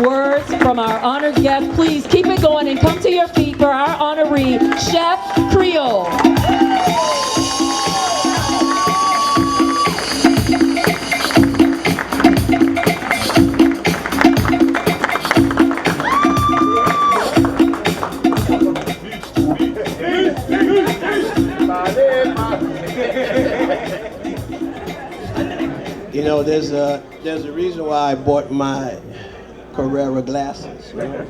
words from our honored guest. Please keep it going and come to your feet for our honoree, Chef Creole. You know, there's a reason why I bought my Carrera glasses, you know?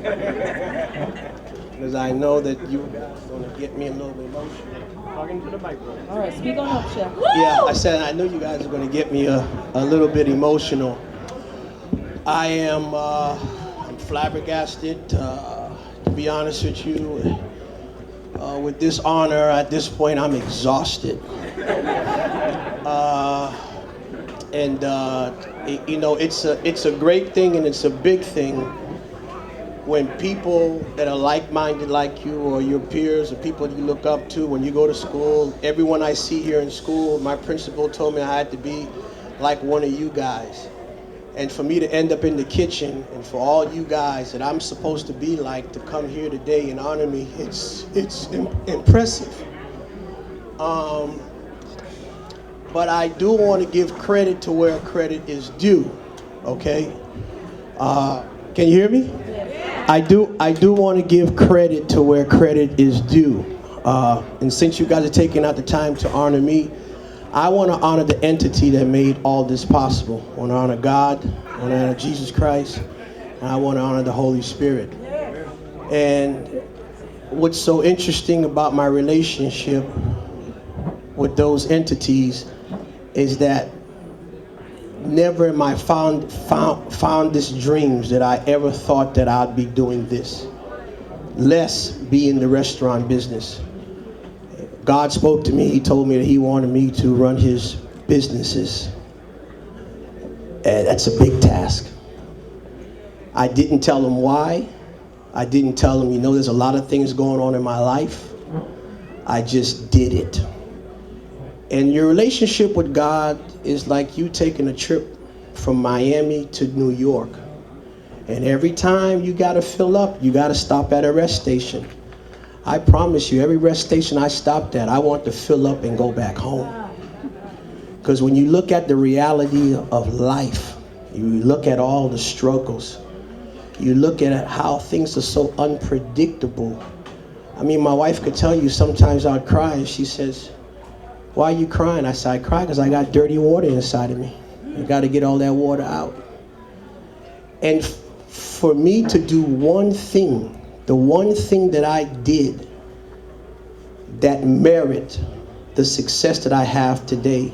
Because I know that you guys are going to get me a little bit emotional. Talking to the microphone. All right, speak on up, Chef. Yeah, I said I know you guys are going to get me a little bit emotional. I am I'm flabbergasted, to be honest with you. With this honor, at this point, I'm exhausted. You know, it's a great thing and it's a big thing when people that are like-minded like you, or your peers, or people you look up to when you go to school. Everyone I see here in school, my principal told me I had to be like one of you guys. And for me to end up in the kitchen, and for all you guys that I'm supposed to be like to come here today and honor me, it's impressive. But I do want to give credit to where credit is due, okay? Can you hear me? I do want to give credit to where credit is due. And since you guys are taking out the time to honor me, I want to honor the entity that made all this possible. I want to honor God, I want to honor Jesus Christ, and I want to honor the Holy Spirit. And what's so interesting about my relationship with those entities is that never in my fondest dreams that I ever thought that I'd be doing this, less be in the restaurant business. God spoke to me. He told me that he wanted me to run his businesses. And that's a big task. I didn't tell him why. I didn't tell him, you know, there's a lot of things going on in my life. I just did it. And your relationship with God is like you taking a trip from Miami to New York. And every time you gotta fill up, you gotta stop at a rest station. I promise you, every rest station I stopped at, I want to fill up and go back home. Because when you look at the reality of life, you look at all the struggles, you look at how things are so unpredictable. I mean, my wife could tell you sometimes I'd cry and she says, "Why are you crying?" I said, "I cry because I got dirty water inside of me. You got to get all that water out." And for me to do one thing, the one thing that I did that merit the success that I have today,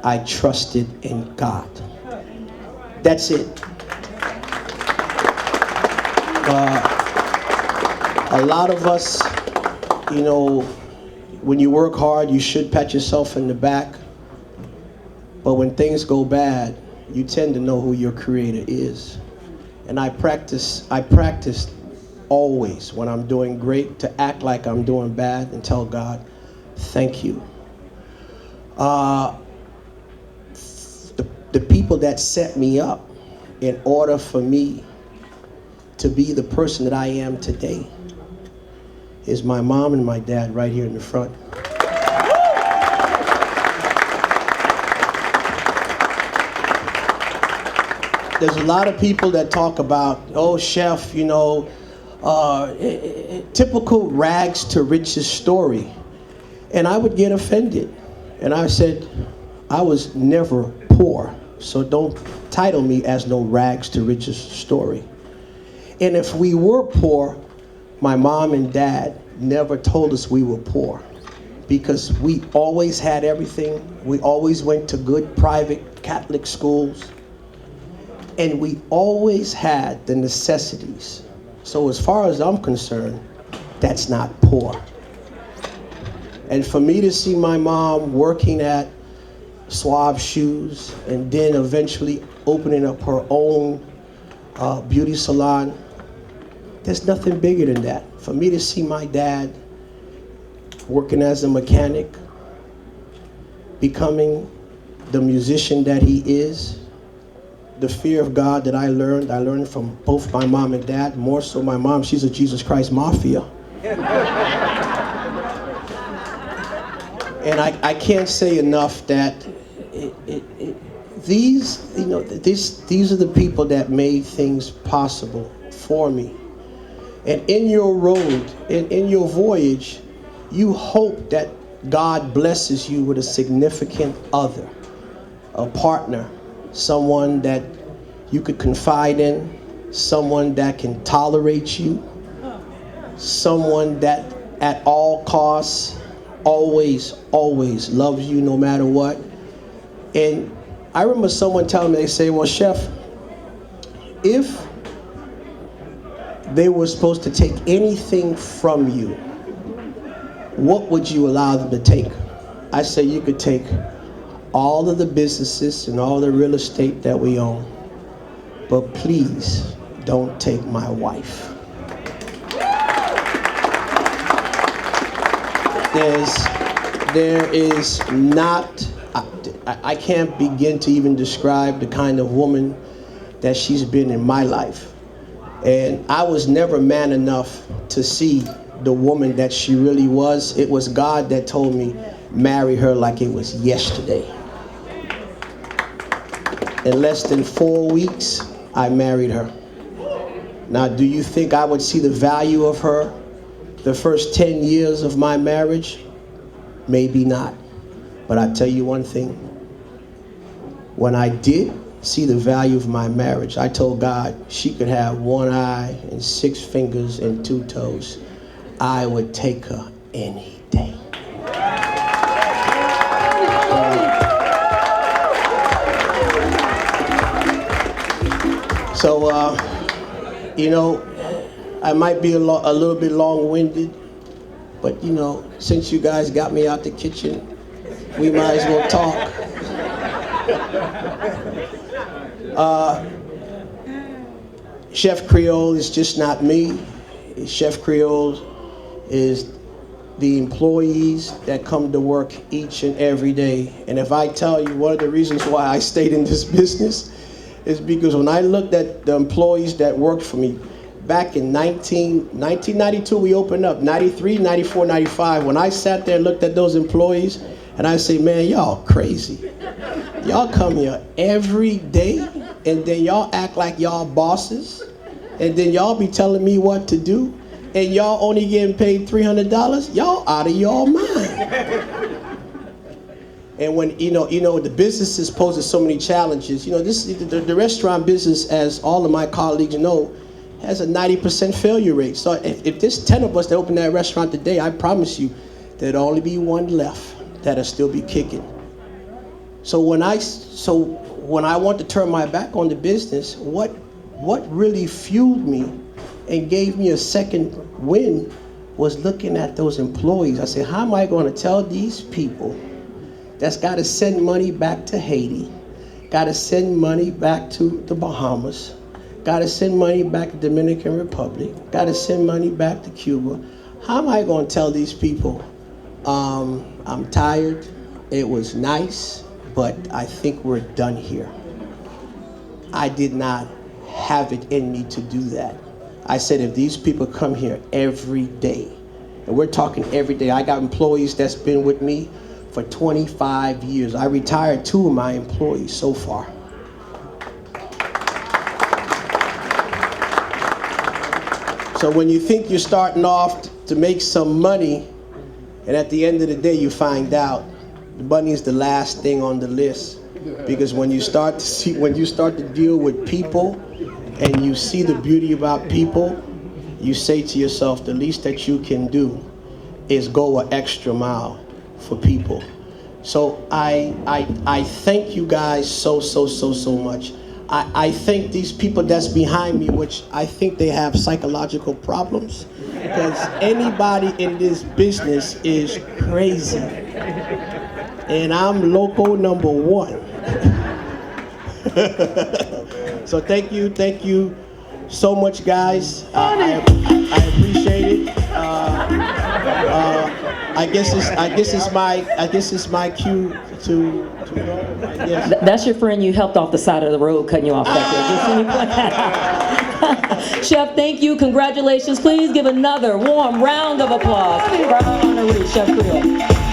I trusted in God. That's it. A lot of us, you know, when you work hard, you should pat yourself in the back. But when things go bad, you tend to know who your creator is. And I practice always when I'm doing great to act like I'm doing bad and tell God, thank you. The people that set me up in order for me to be the person that I am today is my mom and my dad right here in the front. There's a lot of people that talk about, oh, chef, you know, typical rags to riches story. And I would get offended. And I said, I was never poor, so don't title me as no rags to riches story. And if we were poor, my mom and dad never told us we were poor, because we always had everything. We always went to good private Catholic schools, and we always had the necessities. So as far as I'm concerned, that's not poor. And for me to see my mom working at Suave Shoes and then eventually opening up her own beauty salon, there's nothing bigger than that. For me to see my dad working as a mechanic, becoming the musician that he is, the fear of God that I learned from both my mom and dad. More so my mom, she's a Jesus Christ mafia. And I can't say enough that these are the people that made things possible for me. And in your road, in your voyage, you hope that God blesses you with a significant other, a partner, someone that you could confide in, someone that can tolerate you, someone that at all costs always loves you no matter what. And I remember someone telling me, they say, well, Chef, if they were supposed to take anything from you, what would you allow them to take? I say you could take all of the businesses and all the real estate that we own, but please don't take my wife. There is not, I can't begin to even describe the kind of woman that she's been in my life. And I was never man enough to see the woman that she really was. It was God that told me, marry her like it was yesterday. In less than 4 weeks, I married her. Now, do you think I would see the value of her the first 10 years of my marriage? Maybe not. But I tell you one thing. When I did see the value of my marriage, I told God she could have 1 eye and 6 fingers and 2 toes. I would take her any day. So, I might be a little bit long-winded, but, since you guys got me out the kitchen, we might as well talk. Chef Creole is just not me. Chef Creole is the employees that come to work each and every day. And if I tell you one of the reasons why I stayed in this business is because when I looked at the employees that worked for me, back in 1992, we opened up, 93, 94, 95. When I sat there and looked at those employees, and I say, man, y'all crazy. Y'all come here every day, and then y'all act like y'all bosses, and then y'all be telling me what to do, and y'all only getting paid $300? Y'all out of your mind. And when, the business poses so many challenges, the restaurant business, as all of my colleagues know, has a 90% failure rate. So if there's 10 of us that open that restaurant today, I promise you there'll only be 1 left that'll still be kicking. So when I want to turn my back on the business, what really fueled me and gave me a second win was looking at those employees. I said, how am I going to tell these people that's got to send money back to Haiti, got to send money back to the Bahamas, got to send money back to Dominican Republic, got to send money back to Cuba. How am I going to tell these people, I'm tired, it was nice, but I think we're done here? I did not have it in me to do that. I said, if these people come here every day, and we're talking every day, I got employees that's been with me for 25 years. I retired 2 of my employees so far. So when you think you're starting off to make some money, and at the end of the day you find out the money is the last thing on the list. Because when you start to deal with people and you see the beauty about people, you say to yourself, the least that you can do is go an extra mile for people. So I thank you guys so much. I thank these people that's behind me, which I think they have psychological problems, because anybody in this business is crazy. And I'm loco number 1. So thank you so much, guys. I appreciate it. I guess it's my cue to Yes. That's your friend you helped off the side of the road cutting you off back there. Just so you point that out. Chef, thank you. Congratulations. Please give another warm round of applause for our honoree, Chef Creole.